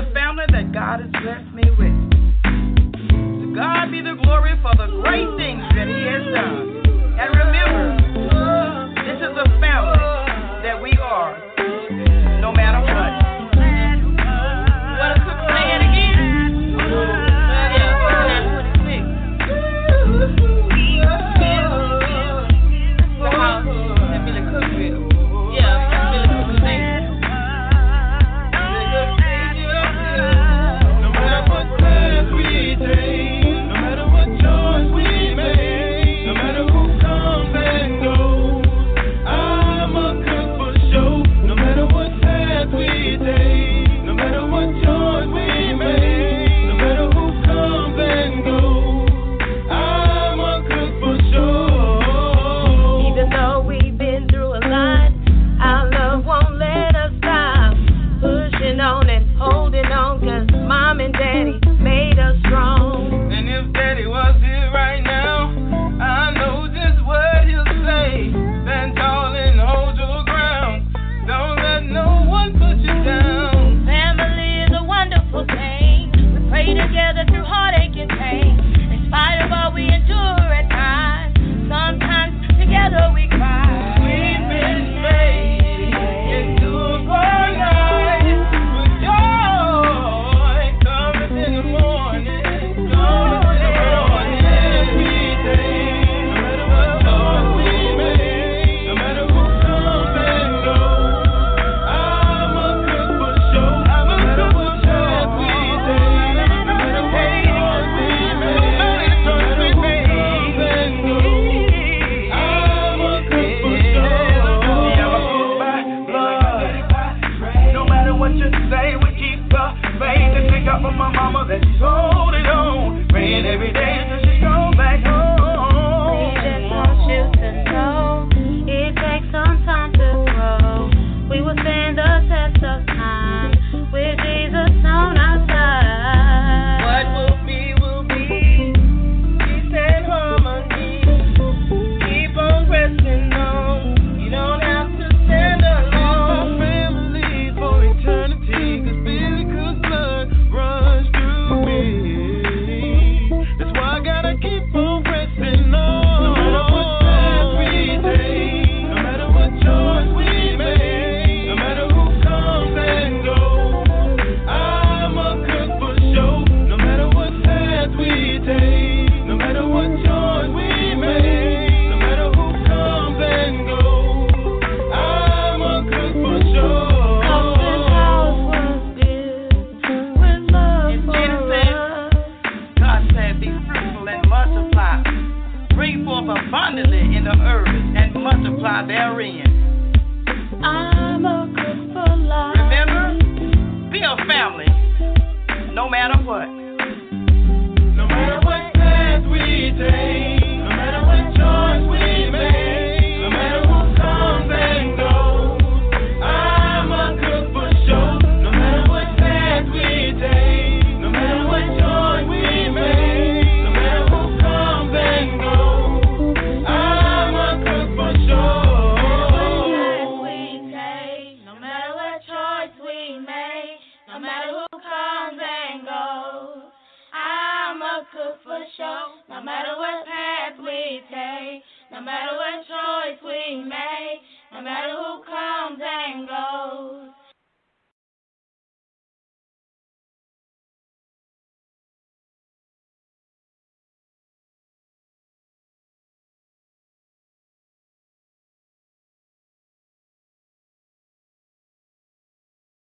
the family that God has blessed me with. To God be the glory for the great things that He has done. And remember, this is a family that we are, no matter what. What a cook say it again?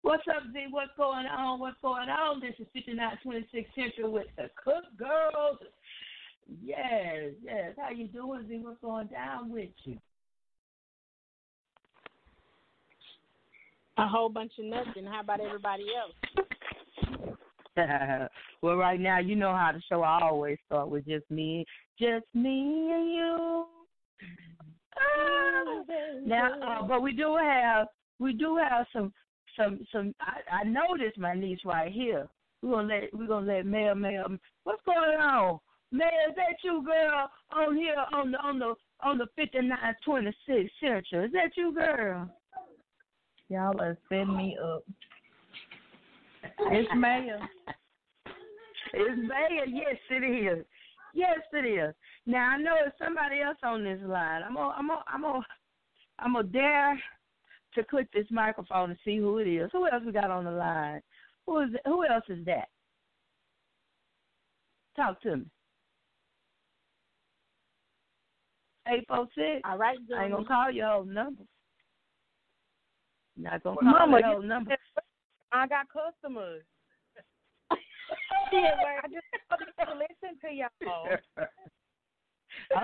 What's up, Z? What's going on? What's going on? This is 5926 Central with the Cook Girls. Yes, yes. How you doing, Z? What's going down with you? A whole bunch of nothing. How about everybody else? Well, right now, you know how the show I always start with just me and you. But we do have some. I noticed my niece right here. We're gonna let Mel. What's going on? Mel, is that you, girl? On here on the 5926 Central. Is that you, girl? Y'all are setting me up. It's Maya. It's Maya. Yes, it is. Yes, it is. Now I know there's somebody else on this line. I'm gonna dare to click this microphone and see who it is. Who else we got on the line? Who else is that? Talk to me. 846. All right, I ain't gonna call your whole number. Not gonna Well, call Mama, your whole number. I got customers. Yeah, I just listen to y'all.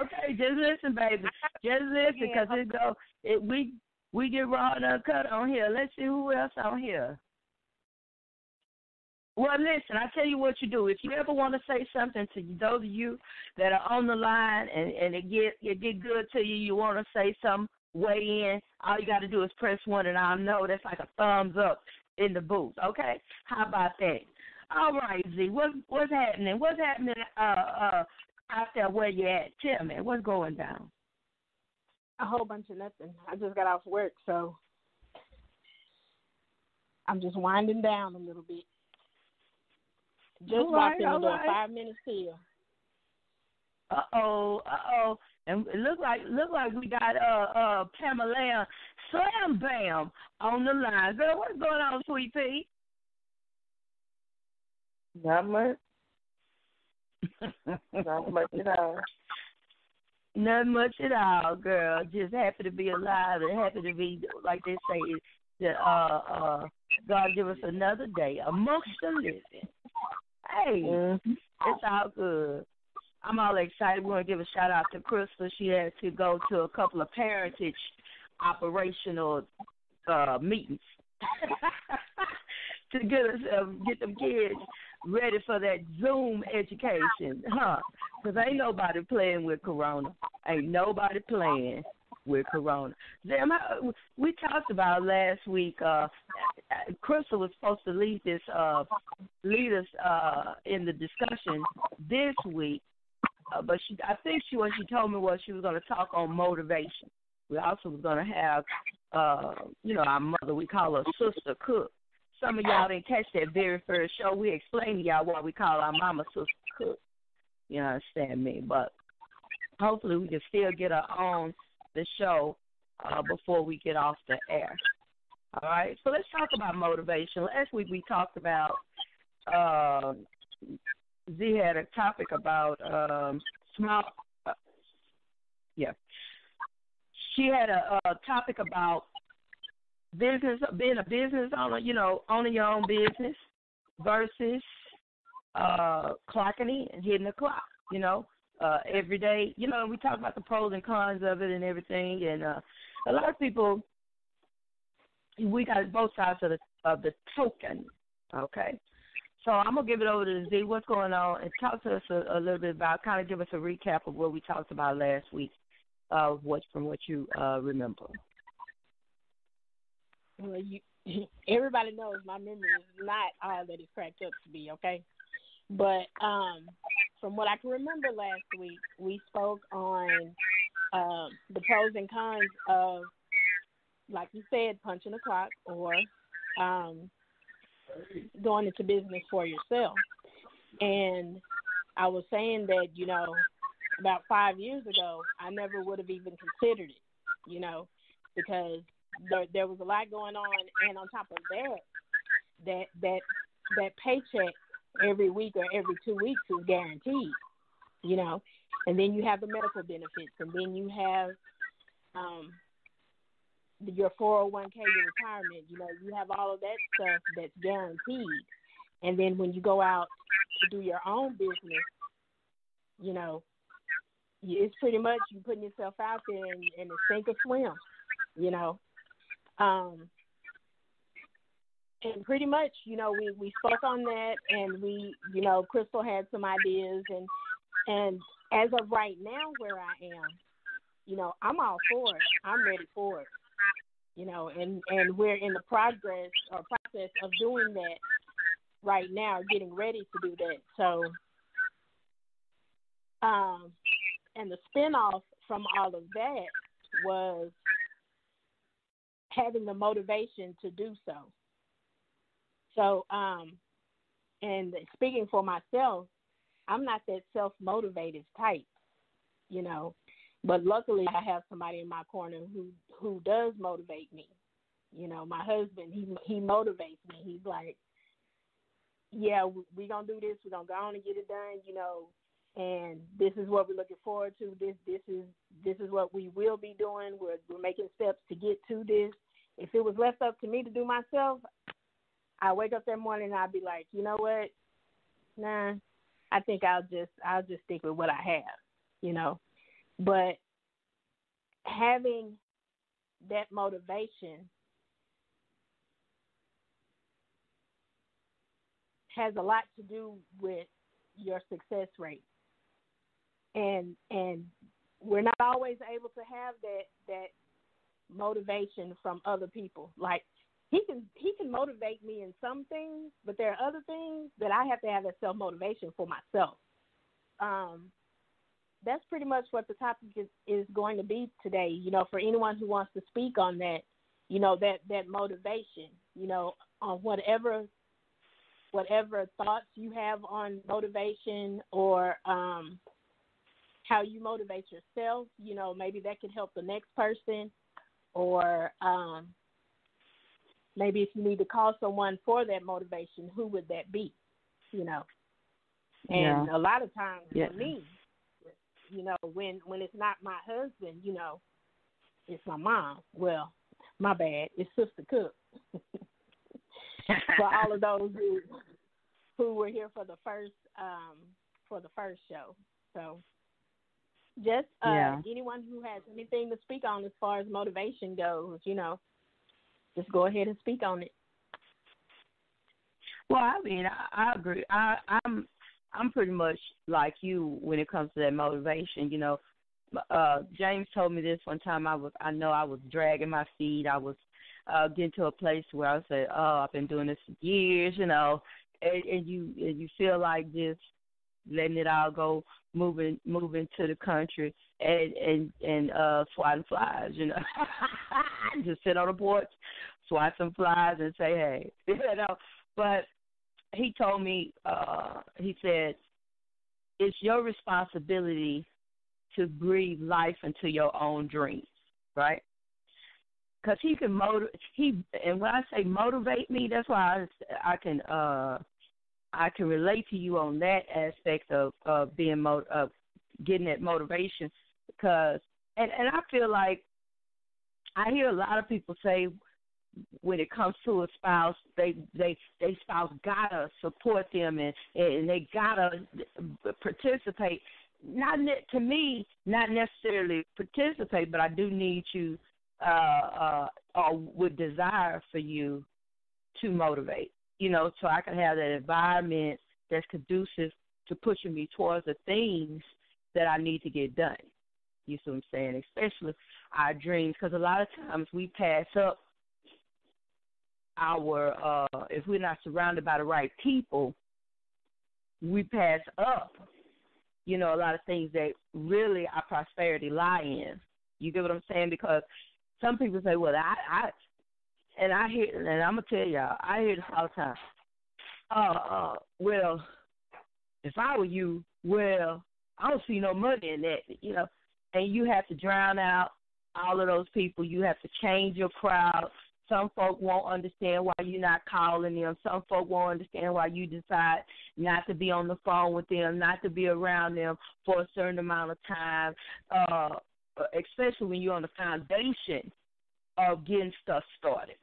Okay, just listen, baby. Just listen, because we get raw and uncut on here. Let's see who else on here. Well, listen, I tell you what you do. If you ever want to say something to those of you that are on the line and it get good to you, you want to say something, weigh in, all you got to do is press 1 and I'll know. That's like a thumbs up in the booth, okay? How about that? All right, Z, what's happening? What's happening out there where you at? Tell me, what's going down? A whole bunch of nothing. I just got off work, so I'm just winding down a little bit. Just walked in the door, 5 minutes till. Uh-oh. And it look like we got Pamela Slam Bam on the line. Girl, what's going on, Sweet Pea? Not much. Not much at all. Not much at all, girl. Just happy to be alive and happy to be, like they say, that God give us another day amongst the living. Hey, It's all good. I'm all excited. We want to give a shout out to Crystal. She had to go to a couple of parentage operational meetings to get them kids ready for that Zoom education, because ain't nobody playing with Corona. Ain't nobody playing with Corona. We talked about last week. Crystal was supposed to lead us in the discussion this week, but I think what she told me was she was going to talk on motivation. We also was going to have, our mother. We call her Sister Cook. Some of y'all didn't catch that very first show. We explained to y'all why we call our mama Sister Cook. You understand me? But hopefully we can still get her on the show before we get off the air. All right? So let's talk about motivation. Last week we talked about, Z had a topic about She had a topic about business, being a business owner, owning your own business versus clocking in and hitting the clock, every day. We talk about the pros and cons of it and everything. And a lot of people, we got both sides of the token, okay? So I'm going to give it over to Z. What's going on? And talk to us a little bit about, kind of give us a recap of what we talked about last week, from what you remember. Well, everybody knows my memory is not all that it's cracked up to be, okay? But from what I can remember last week, we spoke on the pros and cons of, like you said, punching the clock or going into business for yourself. And I was saying that, about 5 years ago, I never would have even considered it, because there was a lot going on, and on top of that paycheck every week or every 2 weeks is guaranteed, and then you have the medical benefits, and then you have your 401k, your retirement, you have all of that stuff that's guaranteed. And then when you go out to do your own business, it's pretty much you putting yourself out there in the sink or swim, and pretty much, we spoke on that, and we, Crystal had some ideas, and as of right now where I am, I'm all for it. I'm ready for it, and we're in the process of doing that right now, getting ready to do that. So, and the spinoff from all of that was having the motivation to do so. So And speaking for myself, I'm not that self-motivated type, you know. But luckily, I have somebody in my corner who does motivate me. You know, my husband, he motivates me. He's like, yeah, we're going to do this. We're going to go on and get it done, you know, and this is what we're looking forward to. This is what we will be doing. We're making steps to get to this. If it was left up to me to do myself, I wake up that morning and I'd be like, you know what? Nah, I think I'll just stick with what I have, you know. But having that motivation has a lot to do with your success rate. And we're not always able to have that motivation from other people. Like he can motivate me in some things, but there are other things that I have to have that self-motivation for myself. That's pretty much what the topic is going to be today, you know, for anyone who wants to speak on that, you know, that motivation, you know, on whatever thoughts you have on motivation or how you motivate yourself, you know, maybe that could help the next person, or maybe if you need to call someone for that motivation, who would that be, you know? And a lot of times for me, you know, when it's not my husband, you know, it's my mom. Well, my bad, it's Sister Cook. For all of those who were here for the first show. So just anyone who has anything to speak on as far as motivation goes, you know, just go ahead and speak on it. Well, I mean, I agree. I'm pretty much like you when it comes to that motivation. You know, James told me this one time. I was dragging my feet. I was getting to a place where I said, "Oh, I've been doing this for years," you know, and you feel like just letting it all go, moving to the country and swatting flies, you know, just sit on the porch, swat some flies, and say, "Hey," you know, but. He told me, he said, it's your responsibility to breathe life into your own dreams, right? Because he can and when I say motivate me, that's why I can relate to you on that aspect of being of getting that motivation, because and I feel like I hear a lot of people say, when it comes to a spouse, they spouse gotta support them and they gotta participate. Not necessarily participate, but I do need you, or would desire for you to motivate. You know, so I can have that environment that's conducive to pushing me towards the things that I need to get done. You see what I'm saying? Especially our dreams, because a lot of times we pass up our, if we're not surrounded by the right people, we pass up, you know, a lot of things that really our prosperity lie in. You get what I'm saying? Because some people say, well, I hear, and I'm going to tell y'all, I hear this all the time. Well, if I were you, well, I don't see no money in that, you know, and you have to drown out all of those people. You have to change your crowd. Some folk won't understand why you're not calling them. Some folk won't understand why you decide not to be on the phone with them, not to be around them for a certain amount of time, especially when you're on the foundation of getting stuff started.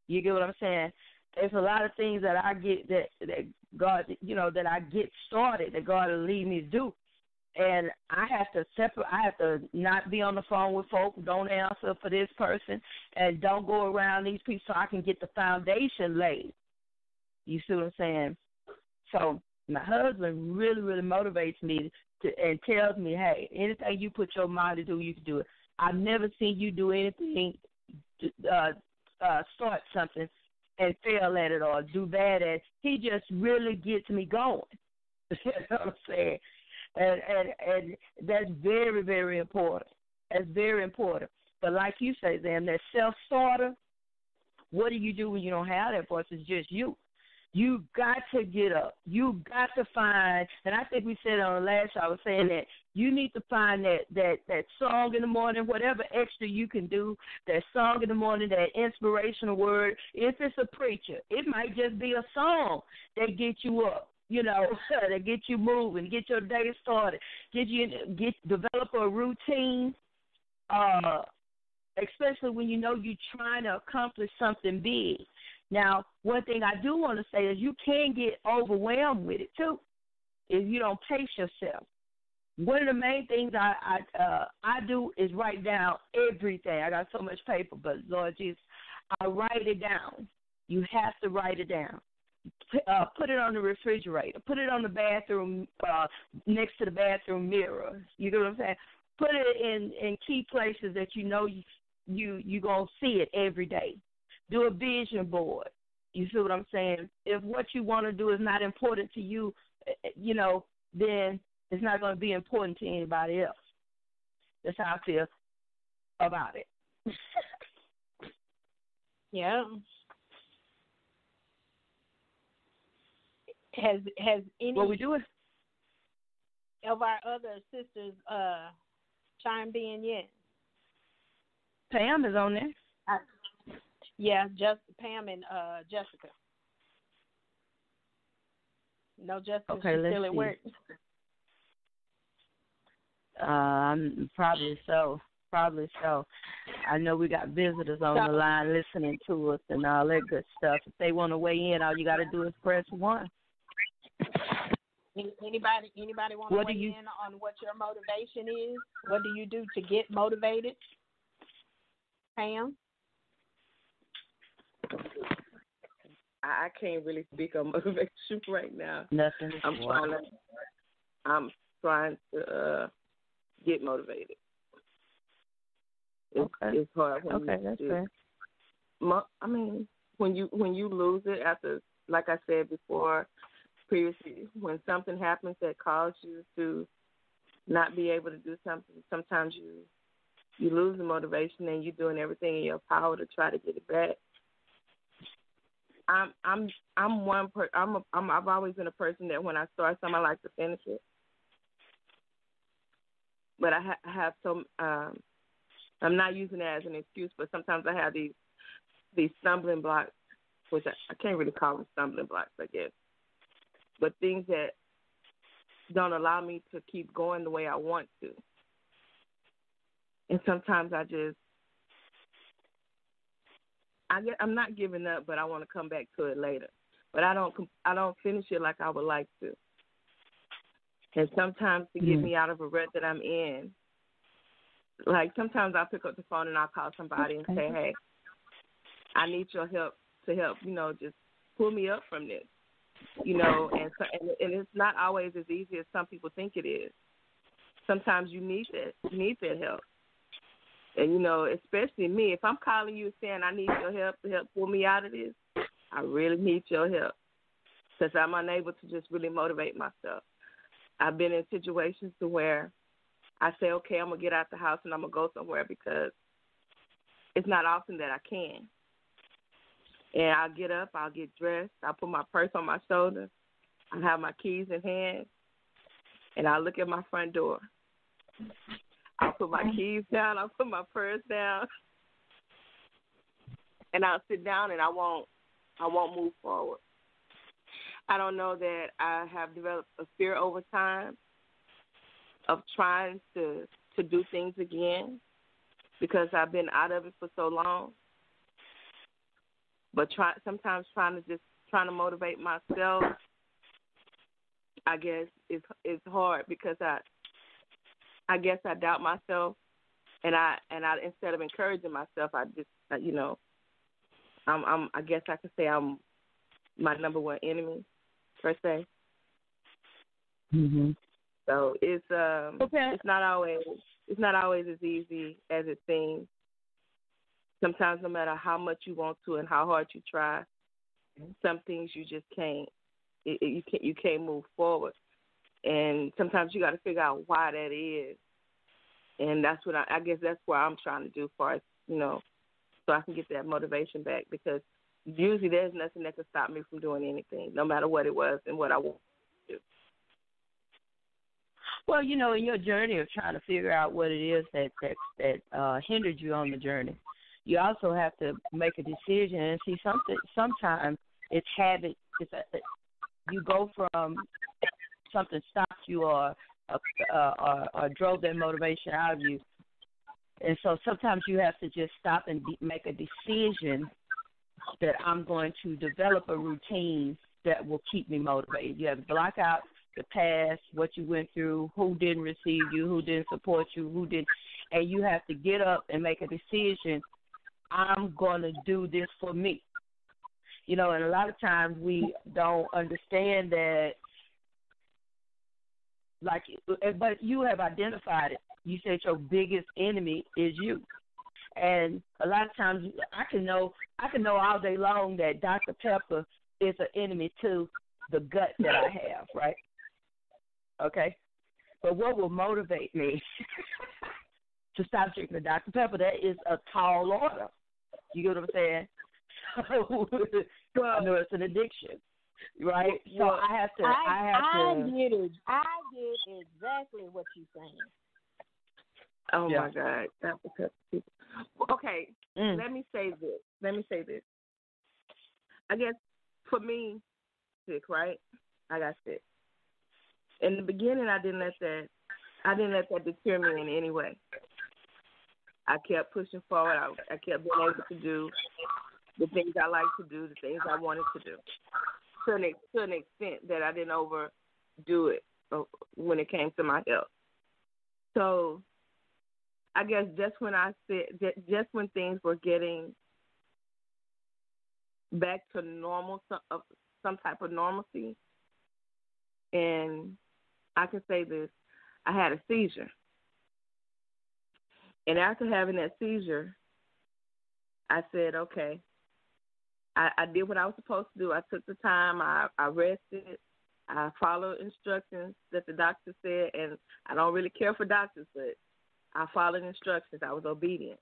You get what I'm saying? There's a lot of things that I get that God, you know, that I get started that God will lead me to do. And I have to separate. I have to not be on the phone with folks. Don't answer for this person, and don't go around these people so I can get the foundation laid. You see what I'm saying? So my husband really, really motivates me and tells me, hey, anything you put your mind to do, you can do it. I've never seen you do anything, start something and fail at it or do bad at it. He just really gets me going. You know what I'm saying? And that's very, very important. That's very important. But like you say, Zam, that self-starter, what do you do when you don't have that voice? It's just you. You got to get up. You got to find, and I think we said on the last show, I was saying that you need to find that song in the morning, whatever extra you can do, that song in the morning, that inspirational word. If it's a preacher, it might just be a song that gets you up, that gets you moving, get your day started, develop a routine, especially when you know you're trying to accomplish something big. Now, one thing I do want to say is you can get overwhelmed with it, too, if you don't pace yourself. One of the main things I do is write down everything. I got so much paper, but, Lord Jesus, I write it down. You have to write it down. Put it on the refrigerator. Put it on the bathroom, next to the bathroom mirror. You know what I'm saying? Put it in key places that you know you're going to see it every day. Do a vision board. You see what I'm saying? If what you want to do is not important to you, then it's not going to be important to anybody else. That's how I feel about it. Yeah. Has any What we doing? Of our other sisters chimed in yet? Pam is on there. Yeah, just Pam and Jessica. No, Jessica, okay, she's still at work. Probably so. I know we got visitors on the line listening to us and all that good stuff. If they want to weigh in, all you got to do is press 1. Anybody want to weigh in on what your motivation is? What do you do to get motivated? Pam? I can't really speak on motivation right now. Nothing. I'm trying to get motivated. It's hard. That's fair. I mean, when you lose it after, like I said before, previously, when something happens that causes you to not be able to do something, sometimes you lose the motivation and you're doing everything in your power to try to get it back. I've always been a person that when I start something, I like to finish it. But I have some. I'm not using it as an excuse, but sometimes I have these stumbling blocks, which I can't really call them stumbling blocks, I guess. But things that don't allow me to keep going the way I want to. And sometimes I'm not giving up, but I want to come back to it later. But I don't finish it like I would like to. And sometimes to get me out of a rut that I'm in, like sometimes I'll pick up the phone and I'll call somebody and say, hey, I need your help to help, just pull me up from this, and it's not always as easy as some people think it is. Sometimes you need that help. And, especially me, if I'm calling you saying I need your help to help pull me out of this, I really need your help because I'm unable to just really motivate myself. I've been in situations to where I say, okay, I'm going to get out the house and I'm going to go somewhere because it's not often that I can. And I'll get up, I'll get dressed, I'll put my purse on my shoulder, I'll have my keys in hand, and I'll look at my front door. I'll put my keys down, I'll put my purse down, and I'll sit down and I won't move forward. I don't know that I have developed a fear over time of trying to do things again because I've been out of it for so long. But sometimes trying to motivate myself, I guess, is hard because I guess I doubt myself, and I instead of encouraging myself, I just I guess I could say I'm my number one enemy per se. Mhm. So it's not always as easy as it seems. Sometimes no matter how much you want to and how hard you try, some things you just can't. You can't move forward. And sometimes you got to figure out why that is. And that's what I guess that's what I'm trying to do for us, so I can get that motivation back because usually there's nothing that could stop me from doing anything, no matter what it was and what I want to do. Well, in your journey of trying to figure out what it is that hindered you on the journey, you also have to make a decision and see something. Sometimes it's habit. You go from something stops you or drove that motivation out of you, and so sometimes you have to just stop and make a decision that I'm going to develop a routine that will keep me motivated. You have to block out the past, what you went through, who didn't receive you, who didn't support you, who didn't, and you have to get up and make a decision. I'm going to do this for me. And a lot of times we don't understand that, but you have identified it. You said your biggest enemy is you. And a lot of times I can know all day long that Dr. Pepper is an enemy to the gut that I have, right? Okay? But what will motivate me to stop drinking the Dr. Pepper? That is a tall order. You get what I'm saying? I know it's an addiction, right? So I have to. I get exactly what you're saying. Oh my God, Dr. Pepper. Okay, let me say this. I guess for me, sick, right? I got sick. In the beginning, I didn't let that deter me in any way. I kept pushing forward. I kept being able to do the things I like to do, the things I wanted to do, to an extent that I didn't overdo it when it came to my health. So I guess just when things were getting back to normal, some type of normalcy, and I can say this, I had a seizure. And after having that seizure, I said, okay, I did what I was supposed to do. I took the time, I rested, I followed instructions that the doctor said, and I don't really care for doctors, but I followed instructions. I was obedient.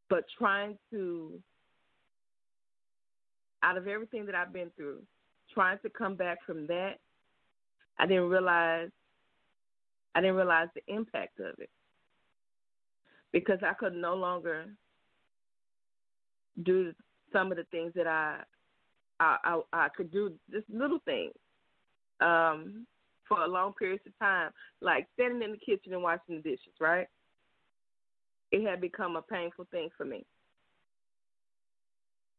But trying to, out of everything that I've been through, trying to come back from that, I didn't realize the impact of it, because I could no longer do some of the things that I could do, just little things, for a long period of time, like standing in the kitchen and washing the dishes, right? It had become a painful thing for me.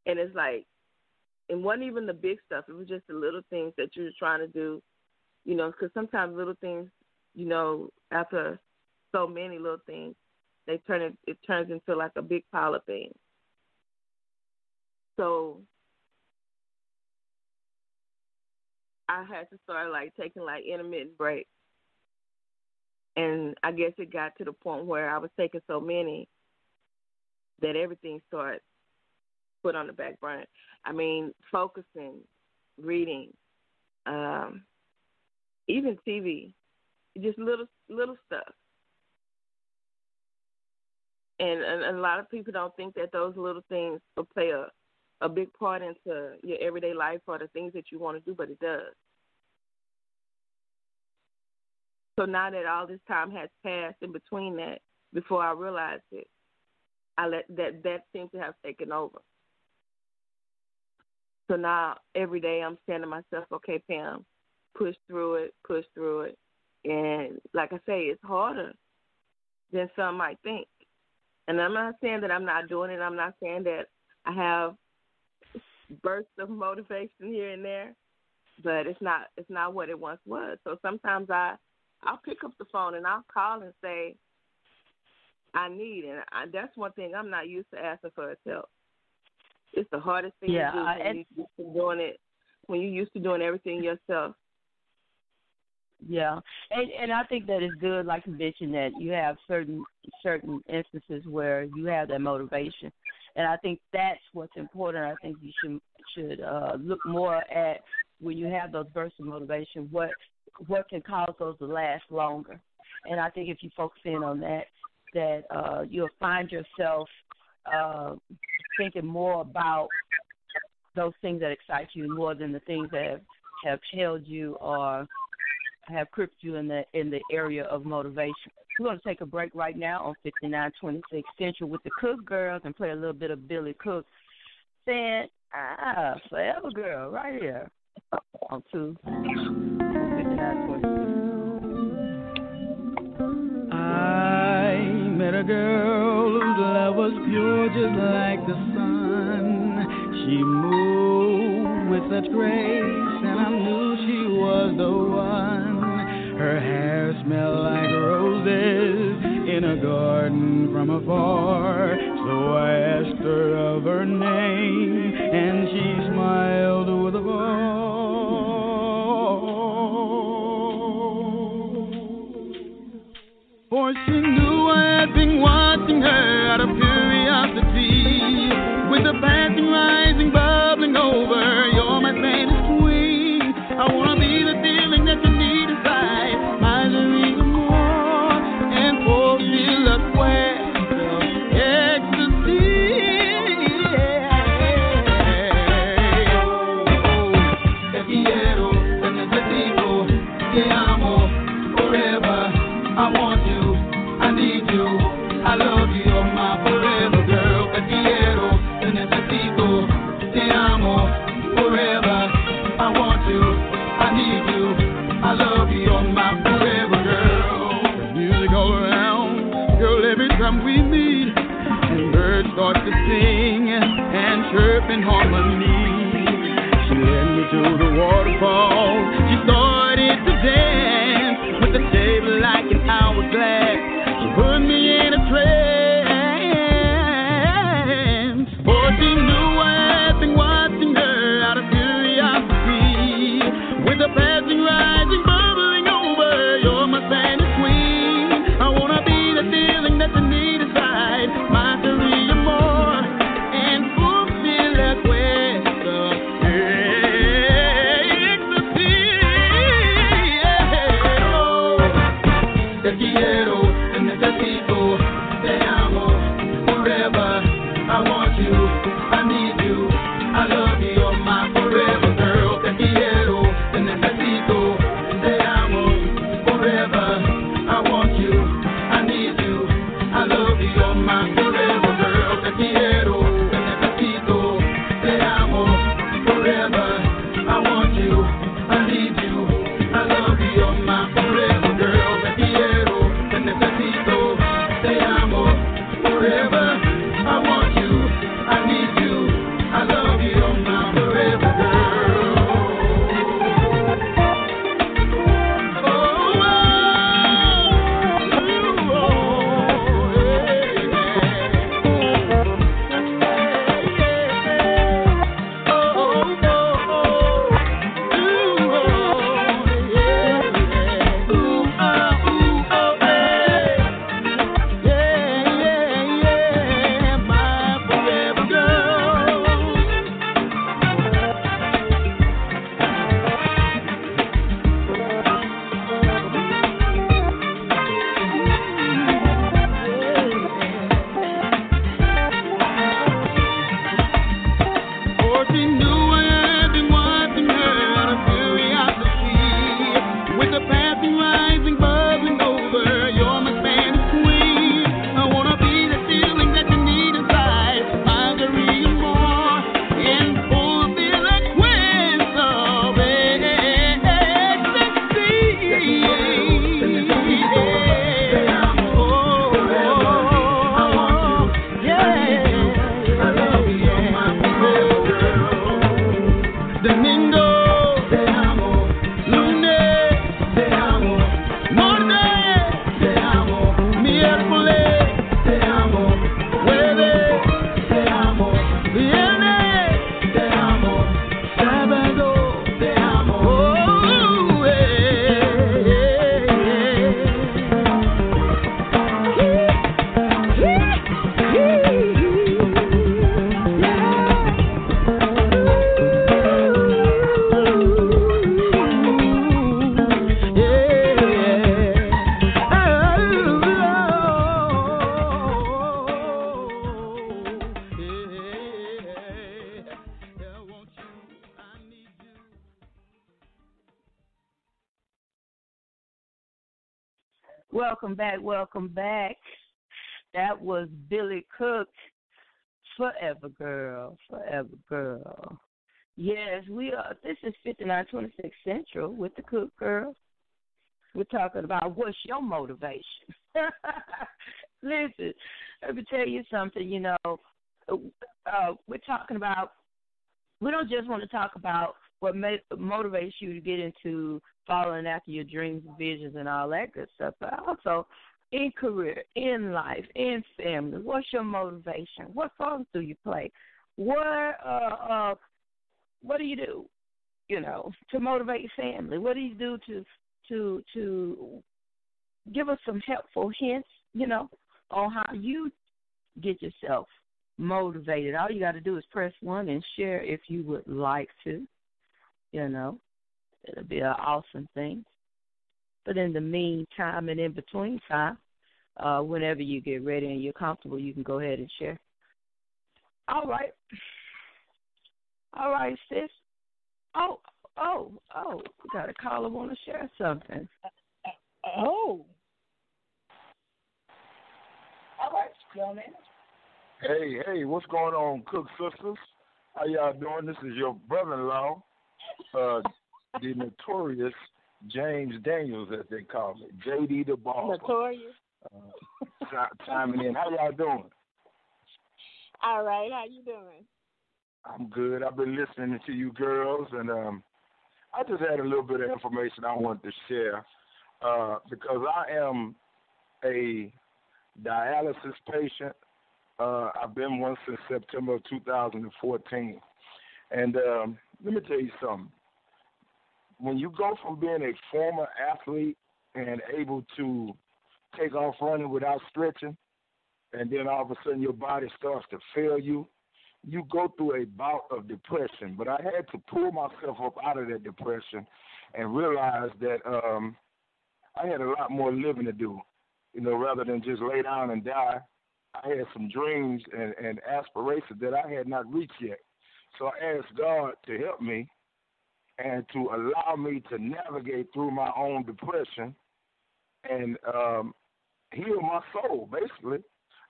And it's like, it wasn't even the big stuff. It was just the little things that you were trying to do, because sometimes little things, after so many little things, it turns into like a big pile of things. So I had to start taking intermittent breaks. And I guess it got to the point where I was taking so many that everything started put on the back burner. I mean, focusing, reading, even TV, just little stuff. And a lot of people don't think that those little things will play a big part into your everyday life or the things that you want to do, but it does. So now that all this time has passed in between that, before I realized it, I let that seem to have taken over. So now every day I'm saying to myself, okay, Pam, push through it. And like I say, it's harder than some might think. And I'm not saying that I'm not doing it. I'm not saying that I have bursts of motivation here and there, but it's not what it once was. So sometimes I'll pick up the phone and I'll call and say I need, and that's one thing I'm not used to asking for help. It's the hardest thing to do when you're used to doing everything yourself. Yeah, and I think that is good, like you mentioned, that you have certain instances where you have that motivation, and I think that's what's important. I think you should look more at when you have those bursts of motivation, what can cause those to last longer. And I think if you focus in on that you'll find yourself thinking more about those things that excite you more than the things that have held you or have crippled you in the area of motivation. We're going to take a break right now on 5926 Central with the Cook Girls and play a little bit of Billy Cook saying, Forever Girl, right here on 5926. I met a girl whose love was pure just like the sun. She moved with such grace and I knew she was the one. Her hair smelled like roses in a garden from afar. So I asked her of her name, and she smiled with a bow. For she knew I had been watching her out of curiosity, with the passing, rising, bubbling over. You're my fantasy queen. I wanna be the feeling that you need inside. My dream more and fulfill a quest of ecstasy. Te quiero, te necesito, te amo forever. I want you, I need you, I love you, you're my forever girl. Te quiero, te necesito, te amo forever. I want you, I need you, I love you, you're my forever girl. There's music all around, girl, every time we meet, and birds start to sing and chirp in harmony. She led me to the waterfall, she started to dance with the shape like an hourglass. She put me in a trance, for she knew I had been watching her out of curiosity, with the passing, rising, bubbling over. You're my fantasy queen. I wanna be the feeling that you need inside. My career more and fulfill that quest of ecstasy. Oh, te quiero, te necesito, te amo forever. I want you, I need you, I love you, you're my forever girl. Te quiero, te necesito, te amo forever. I want you, I need you, I love you, you're my forever girl. Te quiero, te necesito, te amo forever. I want you, I need you, I love you, you're my forever girl. Te quiero, te necesito, te amo forever. I want you, I need you, I love you, you're my forever girl. Oh, my forever girl. For she knew I had been watching her out of curiosity, with the passing, rising, bubbling over. You're my fantasy queen. I wanna be the feeling that you need inside. My career more and fulfill a quest of ecstasy. Domingo, te amo, lunes, te amo, martes, te amo, miércoles, te amo, jueves, te amo, viernes, te amo, sábado, te amo. Welcome back, welcome back. That was Billy Cook, Forever Girl, Forever Girl. Yes, we are. This is 5926 Central with the Cook Girl. We're talking about what's your motivation. Listen, let me tell you something, you know. We're talking about, we don't just want to talk about what motivates you to get into following after your dreams, visions, and all that good stuff, but also in career, in life, in family. What's your motivation? What songs do you play? What do you do, you know, to motivate your family? What do you do to give us some helpful hints, you know, on how you get yourself motivated? All you got to do is press 1 and share if you would like to. You know, it'll be an awesome thing. But in the meantime and in between time, whenever you get ready and you're comfortable, you can go ahead and share. All right. All right, sis. Oh, we got a caller want to share something. Oh. All right, young man. Hey, what's going on, Cook Sisters? How y'all doing? This is your brother-in-law, the notorious James Daniels, as they call me, JD the Barber. Notorious. Chiming in. How y'all doing? All right, how you doing? I'm good. I've been listening to you girls, and I just had a little bit of information I wanted to share because I am a dialysis patient. I've been one since September of 2014. And let me tell you something. When you go from being a former athlete and able to take off running without stretching, and then all of a sudden your body starts to fail you, you go through a bout of depression. But I had to pull myself up out of that depression and realize that I had a lot more living to do, you know, rather than just lay down and die. I had some dreams and aspirations that I had not reached yet. So I asked God to help me and to allow me to navigate through my own depression and heal my soul, basically.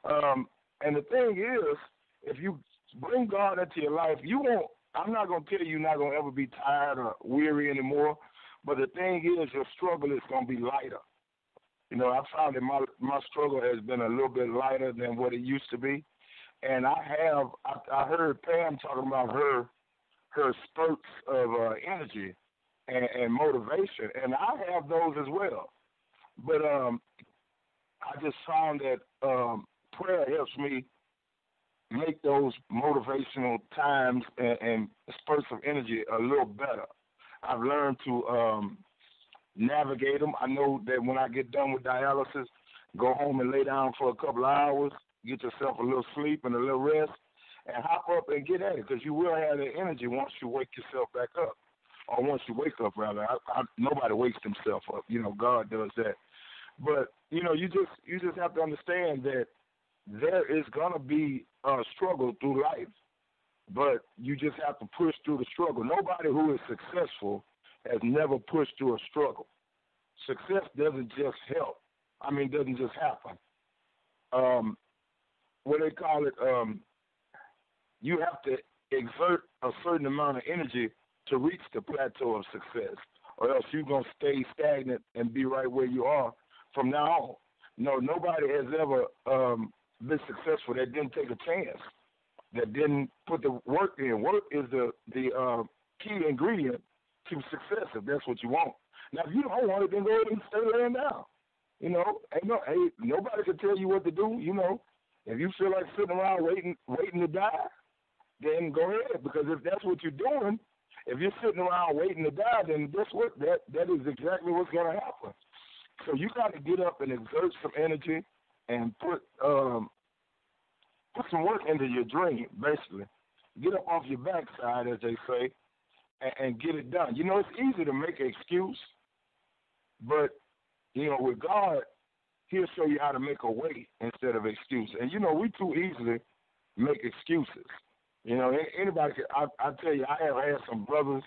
And the thing is, if you bring God into your life, you won't, I'm not going to tell you you're not going to ever be tired or weary anymore, but the thing is, your struggle is going to be lighter. You know, I found that my struggle has been a little bit lighter than what it used to be. And I heard Pam talking about her spurts of energy and motivation, and I have those as well. But I just found that prayer helps me make those motivational times and spurts of energy a little better. I've learned to navigate them. I know that when I get done with dialysis, go home and lay down for a couple of hours, get yourself a little sleep and a little rest, and hop up and get at it, because you will have the energy once you wake yourself back up, or once you wake up, rather. Nobody wakes themselves up. You know, God does that. But, you know, you just have to understand that there is going to be a struggle through life, but you just have to push through the struggle. Nobody who is successful has never pushed through a struggle. Success doesn't just doesn't just happen. What they call it, you have to exert a certain amount of energy to reach the plateau of success, or else you're going to stay stagnant and be right where you are from now on. No, nobody has ever been successful that didn't take a chance, that didn't put the work in. Work is the key ingredient to success, if that's what you want. Now, if you don't want it, then go ahead and stay laying down. You know, nobody can tell you what to do. You know, if you feel like sitting around waiting to die, then go ahead, because if that's what you're doing, if you're sitting around waiting to die, then guess what? That is exactly what's going to happen. So you got to get up and exert some energy and put some work into your dream, basically. Get up off your backside, as they say, and get it done. You know, it's easy to make an excuse, but, you know, with God, he'll show you how to make a way instead of excuse. And, you know, we too easily make excuses. You know, anybody can, I tell you, I have had some brothers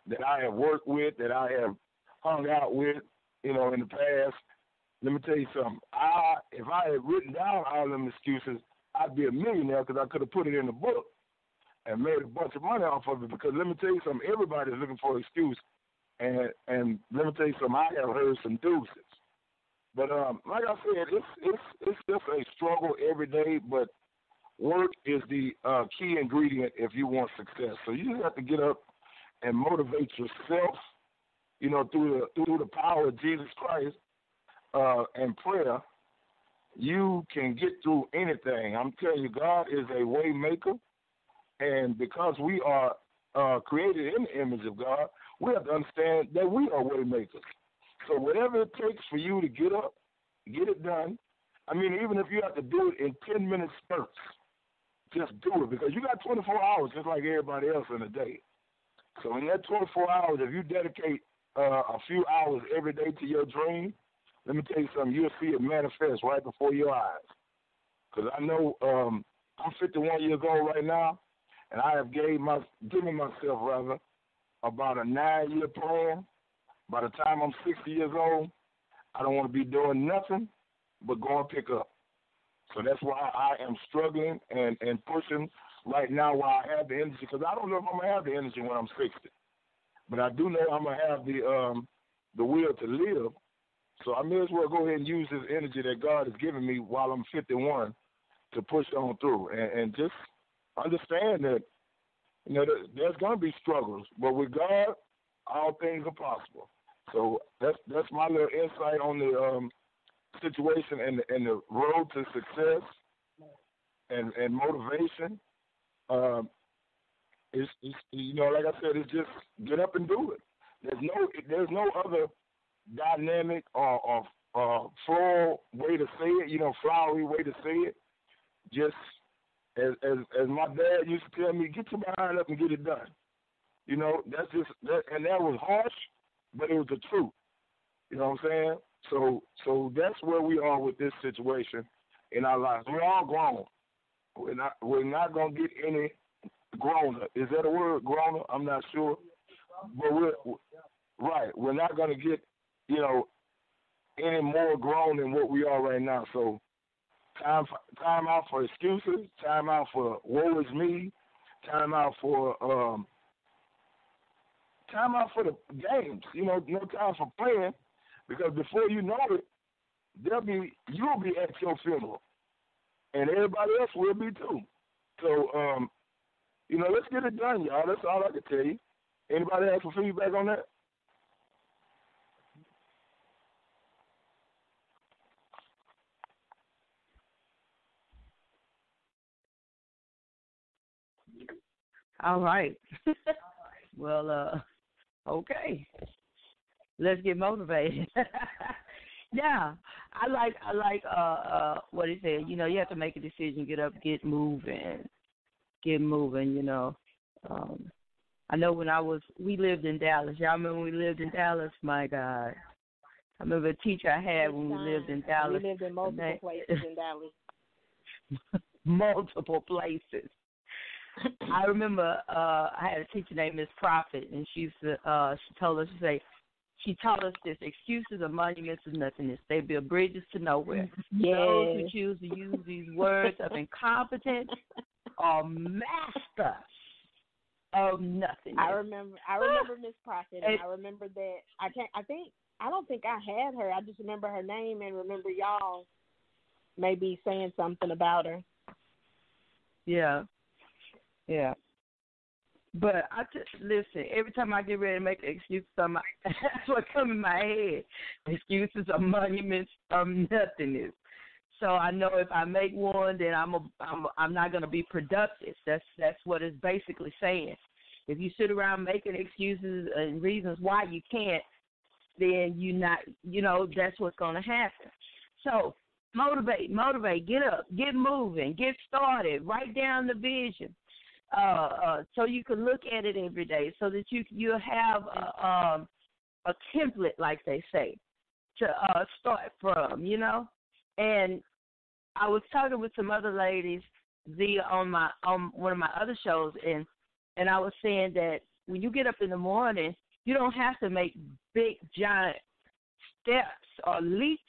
that I have worked with, that I have hung out with, you know, in the past, let me tell you something. If I had written down all them excuses, I'd be a millionaire because I could have put it in the book and made a bunch of money off of it. Because let me tell you something, everybody's looking for an excuse. And let me tell you something, I have heard some deuces. But like I said, it's just a struggle every day. But work is the key ingredient if you want success. So you just have to get up and motivate yourself, you know, through the power of Jesus Christ and prayer. You can get through anything. I'm telling you, God is a way maker, and because we are created in the image of God, we have to understand that we are way makers. So whatever it takes for you to get up, get it done. I mean, even if you have to do it in 10-minute spurts, just do it, because you got 24 hours just like everybody else in a day. So in that 24 hours, if you dedicate a few hours every day to your dream, let me tell you something, you'll see it manifest right before your eyes. Because I know I'm 51 years old right now, and I have given myself about a 9-year plan. By the time I'm 60 years old, I don't want to be doing nothing but go and pick up. So that's why I am struggling and pushing right now while I have the energy, because I don't know if I'm going to have the energy when I'm 60. But I do know I'm going to have the will to live. So I may as well go ahead and use this energy that God has given me while I'm 51 to push on through and just understand that, you know, there's going to be struggles, but with God, all things are possible. So that's my little insight on the situation and the road to success and motivation. It's you know, like I said, it's just get up and do it. There's no other dynamic or floral way to say it, you know, flowery way to say it. Just as my dad used to tell me, get your behind up and get it done. You know, that's just that, and that was harsh, but it was the truth. You know what I'm saying? So that's where we are with this situation in our lives. We're all grown. We're not gonna get any growner. Is that a word, growner? I'm not sure. But we're not gonna get, you know, any more grown than what we are right now. So time out for excuses, time out for woe is me, time out for the games. You know, no time for playing, because before you know it, you'll be at your funeral, and everybody else will be too. So, you know, let's get it done, y'all. That's all I can tell you. Anybody have some feedback on that? All right. Well, okay. Let's get motivated. Yeah, I like what he said. You know, you have to make a decision, get up, get moving. You know, I know when we lived in Dallas. Y'all remember when we lived in Dallas? My God, I remember a teacher I had when we lived in Dallas. We lived in multiple places in Dallas. Multiple places. I remember I had a teacher named Miss Prophet, and she told us to say, she taught us this: excuses are monuments of nothingness. They build bridges to nowhere. Yes. Those who choose to use these words of incompetence are masters of nothingness. I remember Miss Prophet, and I remember that I don't think I had her. I just remember her name and remember y'all maybe saying something about her. Yeah. Yeah. But I just listen. Every time I get ready to make an excuse, that's what comes in my head. Excuses are monuments of nothingness. So I know if I make one, then I'm not going to be productive. That's what it's basically saying. If you sit around making excuses and reasons why you can't, then that's what's going to happen. So motivate, get up, get moving, get started, write down the vision. So you can look at it every day, so that you have a template, like they say, to start from, you know. And I was talking with some other ladies on one of my other shows, and I was saying that when you get up in the morning, you don't have to make big giant steps or leaps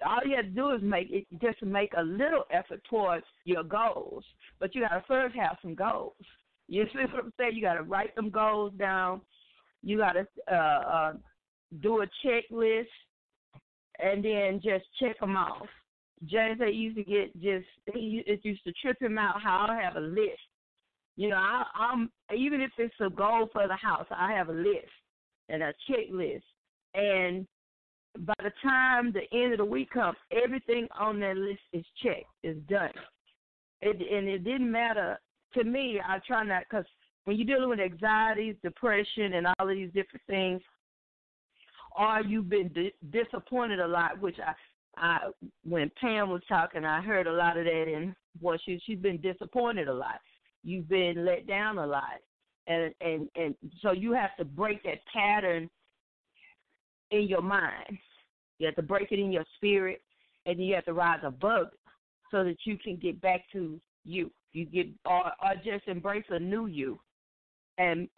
all you have to do is make a little effort towards your goals. But you got to first have some goals. You see what I'm saying? You got to write them goals down. You got to do a checklist, and then just check them off. James, they used to it used to trip him out how I have a list. You know, I'm even if it's a goal for the house, I have a list and a checklist. And by the time the end of the week comes, everything on that list is checked, is done. And it didn't matter to me. I try not, because when you're dealing with anxiety, depression, and all of these different things, or you've been disappointed a lot, which I when Pam was talking, I heard a lot of that, and she's been disappointed a lot. You've been let down a lot, and so you have to break that pattern in your mind. You have to break it in your spirit, and you have to rise above it so that you can get back to you. You get or just embrace a new you, and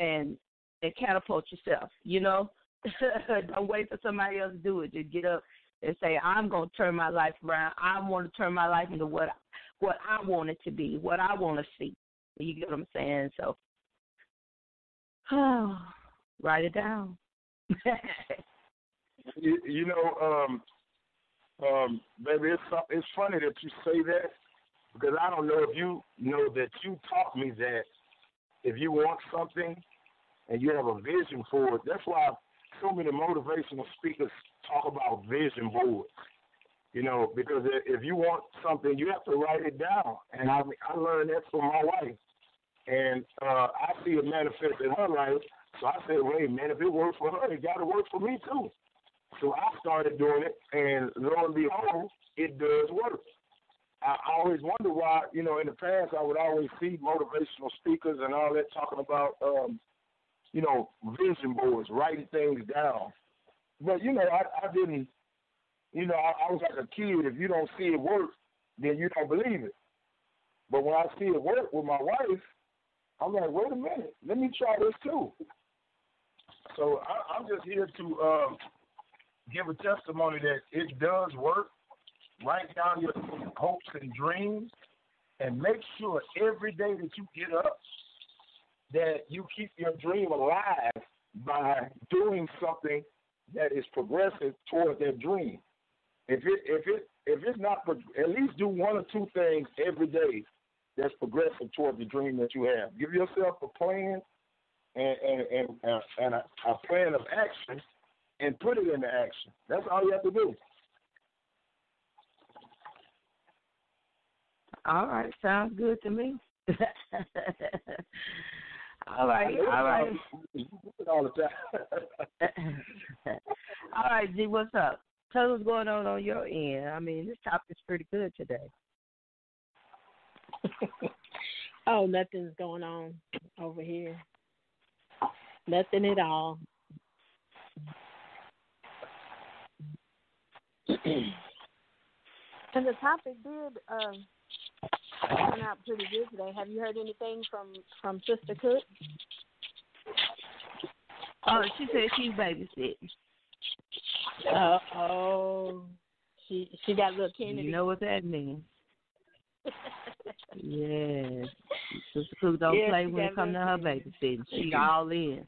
catapult yourself. You know, don't wait for somebody else to do it. Just get up and say, I'm going to turn my life around. I want to turn my life into what I want it to be, what I want to see. You get what I'm saying? So, write it down. you know, baby, it's funny that you say that, because I don't know if you know that you taught me that if you want something and you have a vision for it, that's why so many motivational speakers talk about vision boards. You know, because if you want something, you have to write it down. And I learned that from my wife. And I see it manifest in her life. So I said, wait, man, if it works for her, it got to work for me too. So I started doing it, and lo and behold, it does work. I always wonder why, you know, in the past I would always see motivational speakers and all that talking about, you know, vision boards, writing things down. But, you know, I didn't, you know, I was like a kid. If you don't see it work, then you don't believe it. But when I see it work with my wife, I'm like, wait a minute, let me try this too. So I'm just here to give a testimony that it does work. Write down your hopes and dreams, and make sure every day that you get up that you keep your dream alive by doing something that is progressive toward that dream. If it's not, at least do one or two things every day that's progressive toward the dream that you have. Give yourself a plan and a plan of action, and put it into action. That's all you have to do. All right, sounds good to me. All right. All the time. All right, G, what's up? Tell us what's going on your end. I mean, this topic's pretty good today. Oh, nothing's going on over here. Nothing at all. And the topic did turn out pretty good today. Have you heard anything from Sister Cook? Oh, she said she's babysitting. She got a little Kennedy. You know what that means? Yes. Sister Cook don't play when it comes to her babysitting. She all in.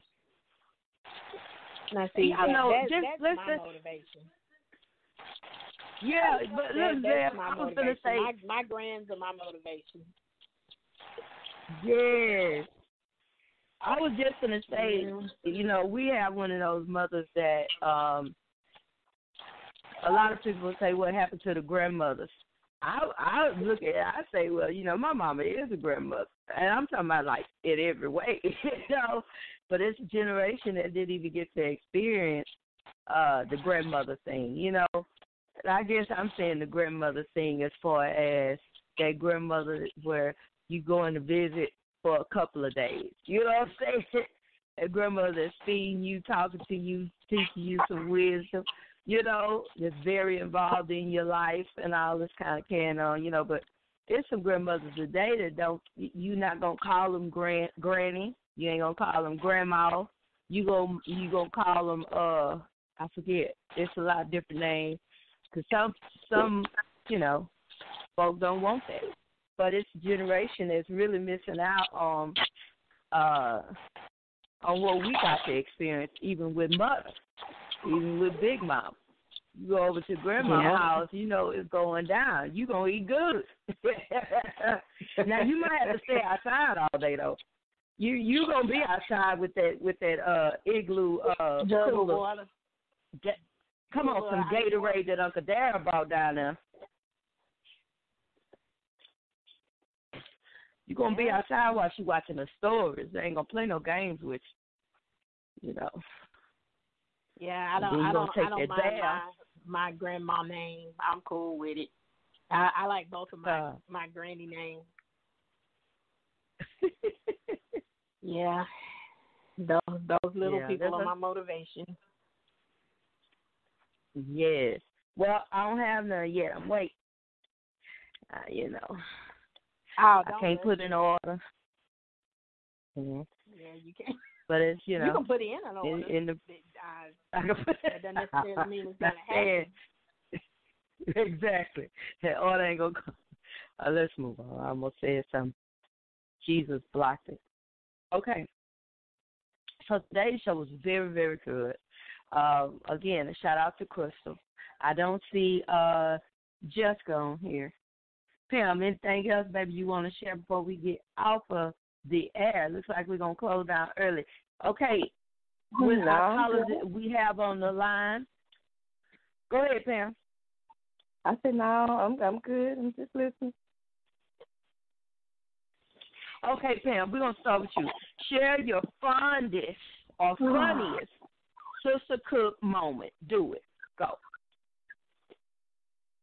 Now, see, I know, that's listen. my motivation. Yeah, but listen, that's my I was motivation. going to say. My grands are my motivation. Yes. I was just going to say, you know, we have one of those mothers that a lot of people say, what happened to the grandmothers? I look at it, I say, well, you know, my mama is a grandmother. And I'm talking about, like, in every way, you know. But it's a generation that didn't even get to experience the grandmother thing, you know. And I guess I'm saying the grandmother thing as far as that grandmother where you going to visit for a couple of days. You know what I'm saying? A grandmother that's feeding you, talking to you, teaching you some wisdom, you know, that's very involved in your life and all this kind of carrying on, you know. But there's some grandmothers today that you're not going to call them granny. You ain't going to call them grandma. You gonna call them, I forget. It's a lot of different names. some, folks don't want that. But it's a generation that's really missing out on what we got to experience, even with mother, even with Big Mom. You go over to Grandma's house, it's going down. You gonna eat good. Now you might have to stay outside all day though. You gonna be outside with that igloo cooler. Water. Come on, some Gatorade that Uncle Dara brought down there. You gonna be outside while she watching the stories. They ain't gonna play no games with you. Yeah, I don't mind my grandma name. I'm cool with it. I like both of my granny names. Yeah, those little people are my motivation. Yes. Well, I don't have none yet. I'm waiting. I can't put in order. Mm-hmm. Yeah, you can. But it's you can put in an order. I can put that doesn't necessarily mean it's gonna happen. Exactly. That order ain't gonna come. Let's move on. I almost said something. Jesus blocked it. Okay. So today's show was very, very good. Again, a shout out to Crystal. I don't see Jessica on here. Pam, anything else, baby, you want to share before we get off of the air? Looks like we're going to close down early. Okay. With our callers that we have on the line. Go ahead, Pam. I said, no, I'm good. I'm just listening. Okay, Pam, we're going to start with you. Share your fondest or funniest Sister Cook moment. Do it. Go.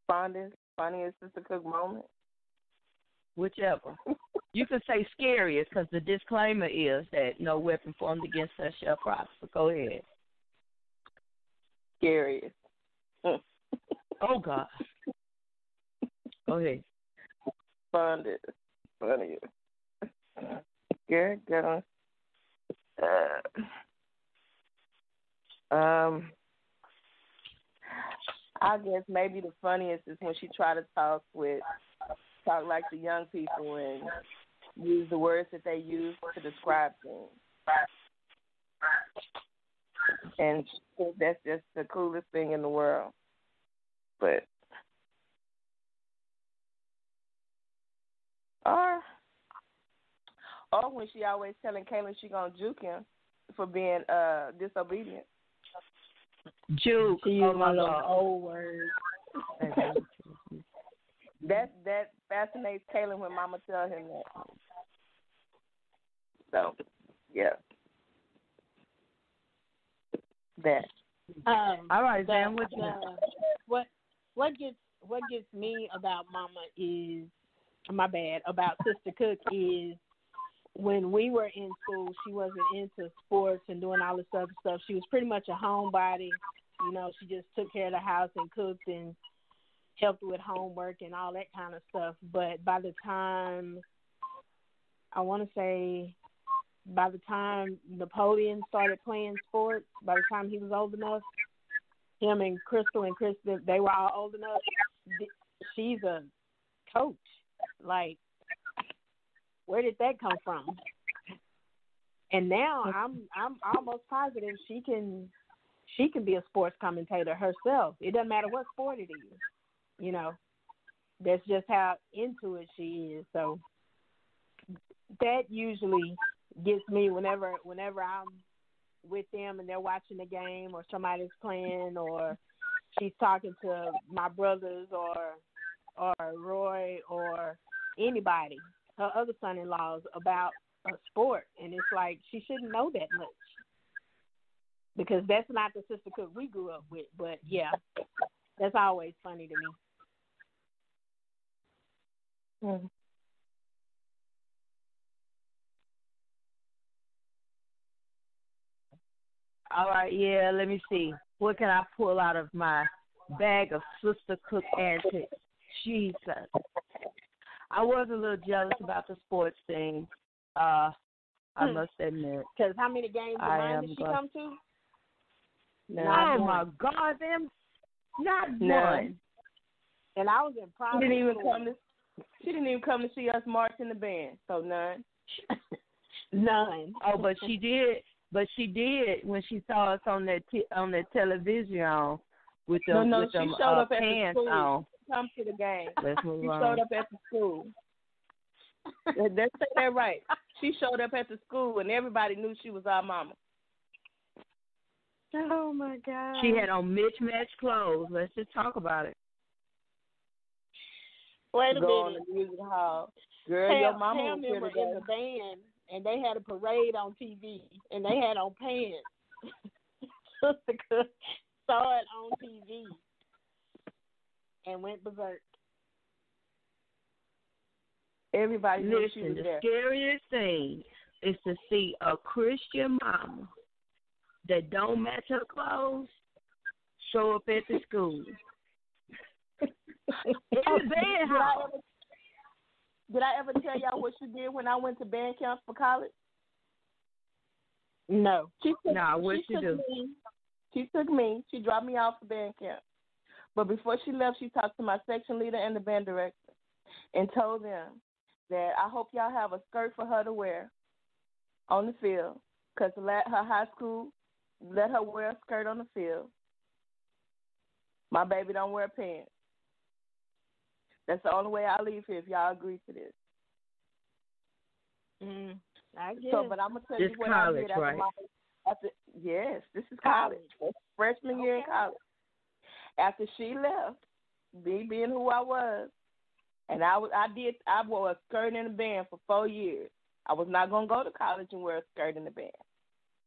Funniest Sister Cook moment? Whichever. You can say scariest because the disclaimer is that no weapon formed against us shall prosper. Go ahead. Scariest. Oh, God. Go ahead. Funniest. Scared girl. I guess maybe the funniest is when she tried to talk like the young people and use the words that they use to describe things. And that's just the coolest thing in the world. But or when she always telling Kaylin she gonna juke him for being disobedient. Juke. She used one of those old words. That fascinates Kaylin when Mama tells him that. So, yeah. That. All right, Sam. What gets me about Mama is about Sister Cook is when we were in school, she wasn't into sports and doing all this other stuff. She was pretty much a homebody. She just took care of the house and cooked and helped with homework and all that kind of stuff. But by the time Napoleon started playing sports, by the time he was old enough, him and Crystal, they were all old enough. She's a coach. Like, where did that come from? And now I'm almost positive she can be a sports commentator herself. It doesn't matter what sport it is. That's just how into it she is. So that usually gets me whenever I'm with them and they're watching the game or somebody's playing or she's talking to my brothers or Roy or anybody, her other son-in-laws, about a sport. And it's like she shouldn't know that much because that's not the Sister Cook we grew up with. But, yeah, that's always funny to me. Mm. All right, yeah, let me see. What can I pull out of my bag of Sister Cook antics? Jesus. I was a little jealous about the sports thing. I must admit. Because how many games of mine did she come to? Oh, my God, them. Not one. And I was in She private didn't even school. come to. She didn't even come to see us march in the band. So none. None. Oh, but she did. But she did when she saw us on that television with them No, with she them showed up at the pants school. on. Come to the game. Let's move She on. showed up at the school. Let's say that right. She showed up at the school, and everybody knew she was our mama. Oh my God. She had on mismatched clothes. Let's just talk about it. Wait a Go on minute. the music hall. Girl, your mama Pam was here were today. in the band, and they had a parade on TV, and they had on pants. Sister saw it on TV and went berserk. Everybody knew she Listen, was the there. scariest thing is to see a Christian mama that don't match her clothes show up at the school. In the band hall. Did I ever tell y'all what she did when I went to band camp for college? No. What she do? She took me. She dropped me off for band camp. But before she left, she talked to my section leader and the band director and told them that I hope y'all have a skirt for her to wear on the field because her high school let her wear a skirt on the field. My baby don't wear pants. That's the only way I leave here if y'all agree to this. I guess. So, but I'm gonna tell you This what college, I did after right? yes, this is college. That's freshman year in college. After she left, me being who I was, and I wore a skirt in the band for 4 years. I was not gonna go to college and wear a skirt in the band.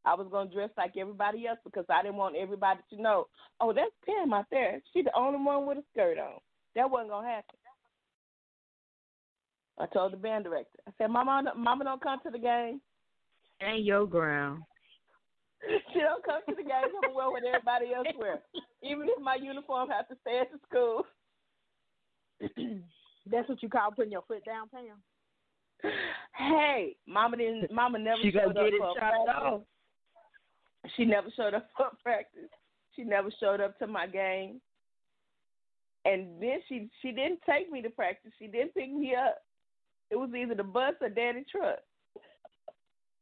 I was gonna dress like everybody else because I didn't want everybody to know, oh, that's Pam out there. She's the only one with a skirt on. That wasn't gonna happen. I told the band director. I said, Mama don't come to the game. Ain't your ground. She don't come to the game. I'm gonna wear what everybody else wear, even if my uniform has to stay at the school. That's what you call putting your foot down, Pam. Hey, Mama never She showed gonna up get it for chopped practice. off. She never showed up for practice. She never showed up to my game. And then she didn't take me to practice. She didn't pick me up. It was either the bus or Daddy's truck.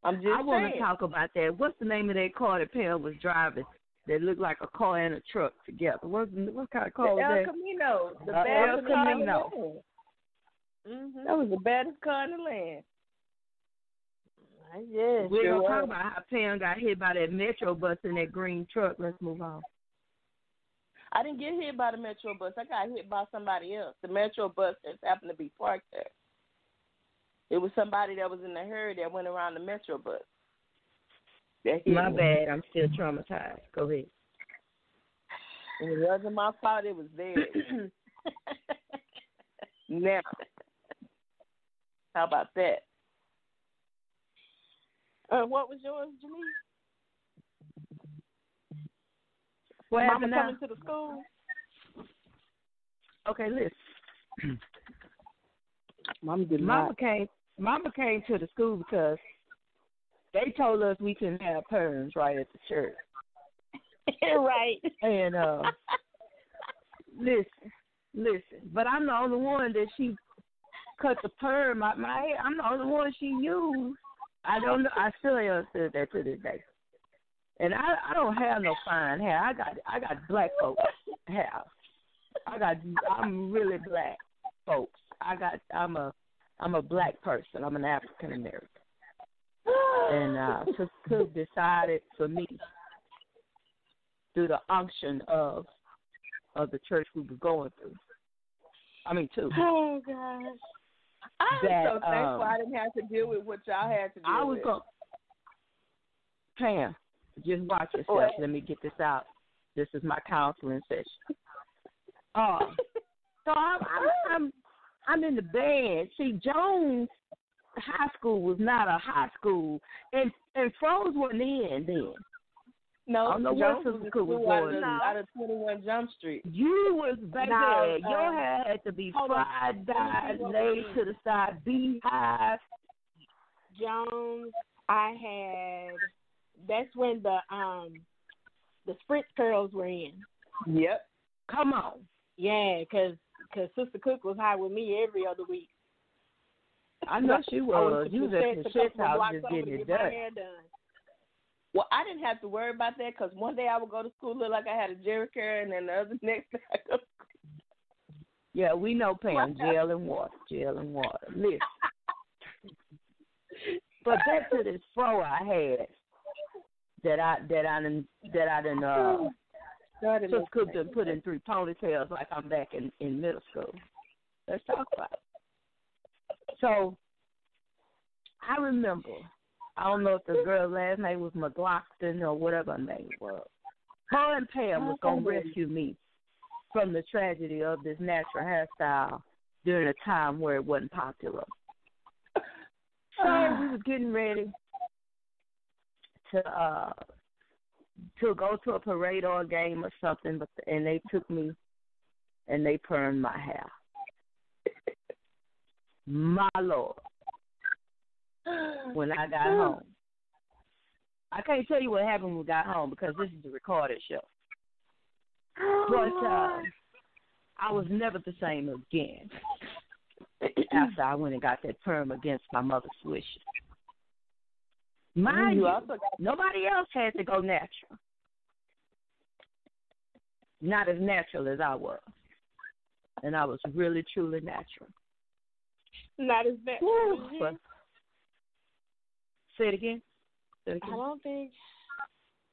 I'm just I want to saying. talk about that. What's the name of that car that Pam was driving that looked like a car and a truck together? What kind of car The was El that? Camino. The El baddest car in the Camino. land. That was the baddest car in the land. Yes. We're Sure going to talk was. about how Pam got hit by that Metro bus in that green truck. Let's move on. I didn't get hit by the Metro bus. I got hit by somebody else. The Metro bus just happened to be parked there. It was somebody that was in a hurry that went around the Metro bus. That hit My me. bad. I'm still traumatized. Go ahead. It wasn't my fault. It was theirs. Now, how about that? What was yours, Janice? What Mama happened now? coming to the school? Okay, listen. Mama did Mama came to the school because they told us we couldn't have perms right at the church. Right. And listen. But I'm the only one that she cut the perm out my hair. I'm the only one she used. I don't know. I still ain't understood that to this day. And I don't have no fine hair. I got black folks hair. I'm really black folks. I'm a black person. I'm an African American. And Cook decided for me through the unction of the church we were going through. Oh gosh. I'm That, so thankful I didn't have to deal with what y'all had to deal I was with. going. Pam, just watch yourself. What? Let me get this out. This is my counseling session. So I'm in the band. See, Jones High School was not a high school, and Froze wasn't in then. No, I don't know what Jones sister was Cook was out going of, through. out of 21 Jump Street. You was baby. No, Your hair had to be hold on. fried, dyed, Let me see what laid we to the side, beehive. Jones, I had. That's when the Spritz curls were in. Yep. Come on. Yeah, because because Sister Cook was high with me every other week. I know she was. to You was at the shit's house blocks just over getting to it get my done. hair done. Well, I didn't have to worry about that because one day I would go to school look like I had a Jerry curl, and then the other next day I go. Yeah, we know Pam. Gel and water. Listen. But back to this fro I had that I done just could have put in 3 ponytails like I'm back in middle school. Let's talk about it. So I remember, I don't know if the girl's last name was McLaughlin or whatever her name was. Her and Pam was going to rescue me from the tragedy of this natural hairstyle during a time where it wasn't popular. So we was getting ready to go to a parade or a game or something, and they took me and they permed my hair. My Lord. When I got home. I can't tell you what happened when we got home because this is a recorded show. But I was never the same again after I went and got that perm against my mother's wishes. Mind you, nobody else had to go natural. Not as natural as I was. And I was really, truly natural. Not as natural. Say it again. I don't think.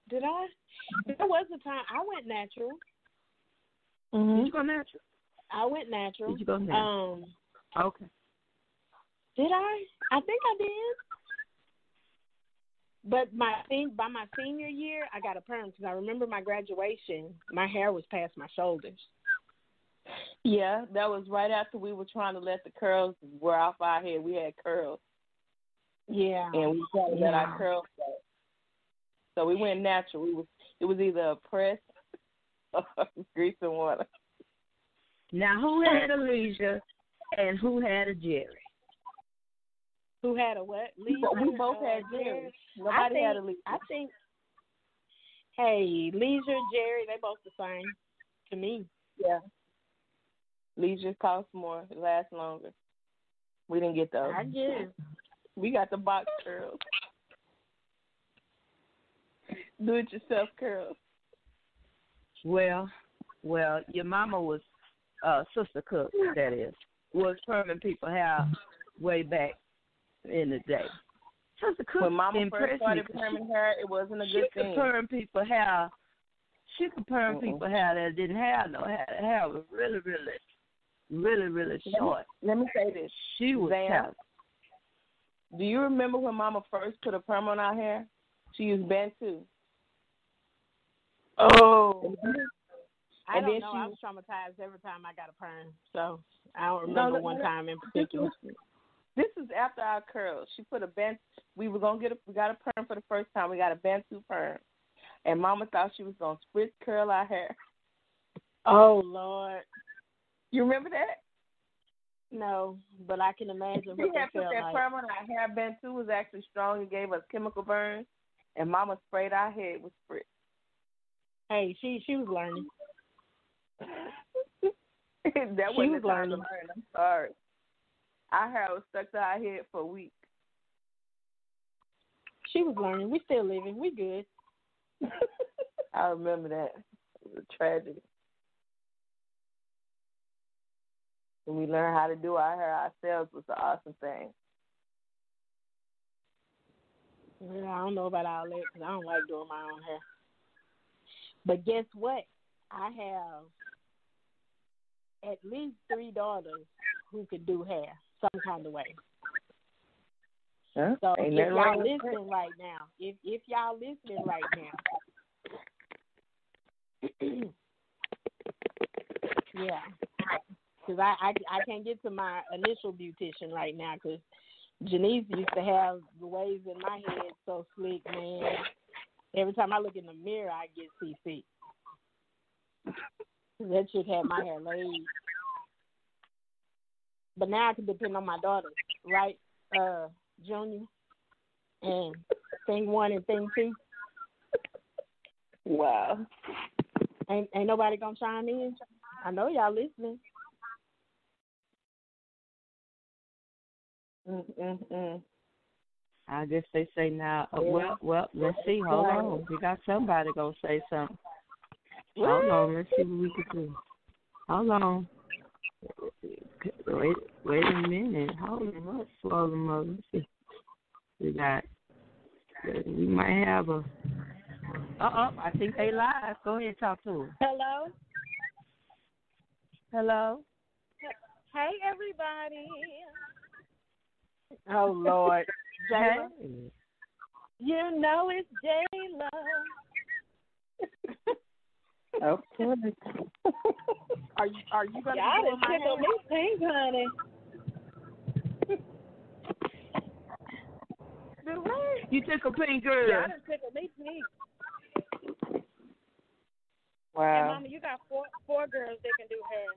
Did I? There was a time I went natural. Mm-hmm. Did you go natural? I went natural. Did you go natural? Okay. Did I? I think I did. But by my senior year, I got a perm because I remember my graduation. My hair was past my shoulders. Yeah, that was right after we were trying to let the curls wear off our head. We had curls. Yeah. And we tried to let our curls go. So we went natural. It was either a press or grease and water. Now, who had a leisure and who had a Jerry? Who had a what? Leisure? We both had Jerry. Nobody had a leisure. I think, hey, leisure, Jerry, they both the same to me. Yeah. Leisure costs more, it lasts longer. We didn't get those. I guess. We got the box curls. Do-it-yourself curls. Well, your mama was, Sister Cook, that is, was perming people hair way back in the day. Sister Cook when Mama first started perming hair, it wasn't a good thing. She could perm people hair. She could perm people hair that didn't have no hair. The hair was really short. Let me say this. She was talented. Do you remember when Mama first put a perm on our hair? She used Bantu. Oh. I and don't then know. I was traumatized every time I got a perm, so I don't remember one time in particular. This is after our curls. She put a Bantu. We got a perm for the first time. We got a Bantu perm, and Mama thought she was gonna spritz curl our hair. Oh Lord. You remember that? No, but I can imagine what that felt that like. perm on our hair. Bantu was actually strong and gave us chemical burns, and Mama sprayed our head with spritz. Hey, she was learning. That wasn't the time to learn. I'm sorry. Our hair was stuck to our head for a week. She was learning. We still living. We good. I remember that. It was a tragedy. When we learned how to do our hair ourselves was an awesome thing. Well, I don't know about all that because I don't like doing my own hair. But guess what? I have at least 3 daughters who could do hair some kind of way. Huh? So if y'all listening right now, if y'all listening right now, yeah, because I can't get to my initial beautician right now because Janice used to have the waves in my head so slick, man. Every time I look in the mirror, I get CC. That chick had my hair laid. But now I can depend on my daughters, right, Junior? And thing 1 and thing 2. Wow. Ain't nobody gonna chime in? I know y'all listening. I guess they say now. Well, let's see. Hold on. We got somebody gonna say something. Hold on. Let's see what we can do. Hold on. Wait a minute. Hold on. Let's slow them up. Let's see. We might have a. I think they live. Go ahead and talk to them. Hello. Hello. Hey, everybody. Oh, Lord. Jayla. Hey. You know it's Jayla. Okay. Are you gonna Y'all do done my tickled me pink, honey. Do what? You took a pink girl. Y'all done tickled me pink. Wow. And Mama, you got four girls that can do hair.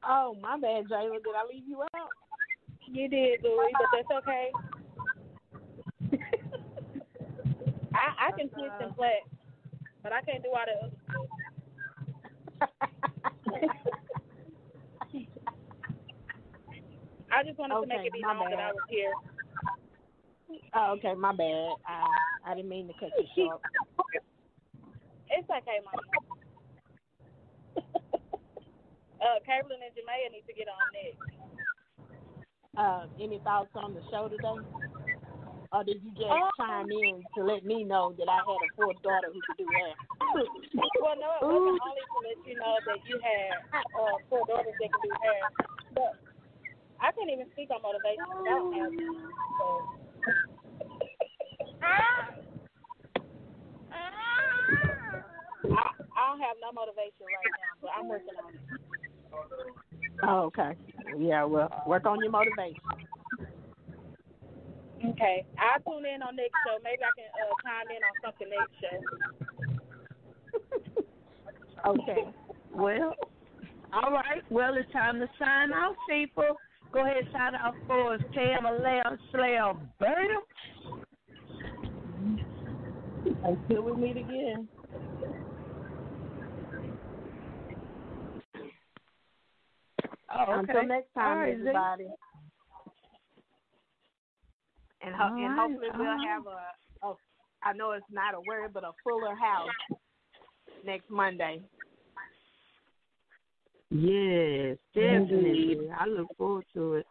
Oh, my bad, Jayla. Did I leave you out? You did, Louie, but that's okay. I can twist and flex, but I can't do all the other stuff. I just wanted to make it be known that I was here. Oh, okay, my bad. I didn't mean to cut you short. It's okay, Mama. Caitlin and Jamea need to get on next. Any thoughts on the show today? Or did you just chime in to let me know that I had a fourth daughter who could do hair? Well, no, it wasn't only to let you know that you had 4 daughters that can do hair. But I can't even speak on motivation without having one. So. I don't have no motivation right now, but I'm working on it. Oh, okay. Yeah, well, work on your motivation. Okay. I'll tune in on next show. Maybe I can chime in on something next show. Okay. Well, all right. Well, it's time to sign off, people. Go ahead and sign off for us. Pamela Slayer Burnham. Until we meet again. Oh, okay. Until next time, right, everybody. And hopefully we'll have I know it's not a word, but a fuller house next Monday. Yes, definitely. I look forward to it.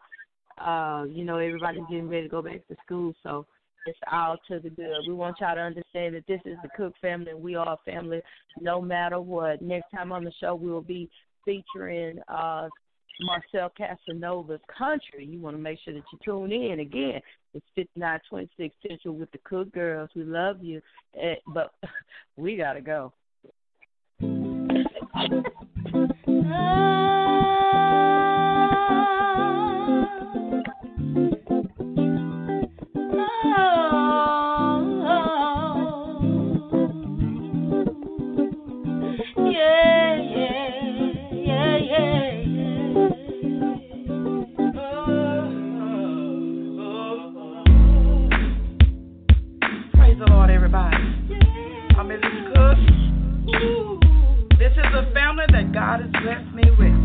Everybody's getting ready to go back to school, so it's all to the good. We want y'all to understand that this is the Cook family, and we are a family no matter what. Next time on the show, we will be featuring Marcel Casanova's Country. You want to make sure that you tune in. Again, it's 5926 Central with the Cook Girls. We love you, but we got to go. Praise the Lord, everybody. I'm Mrs. Cook. This is a family that God has blessed me with.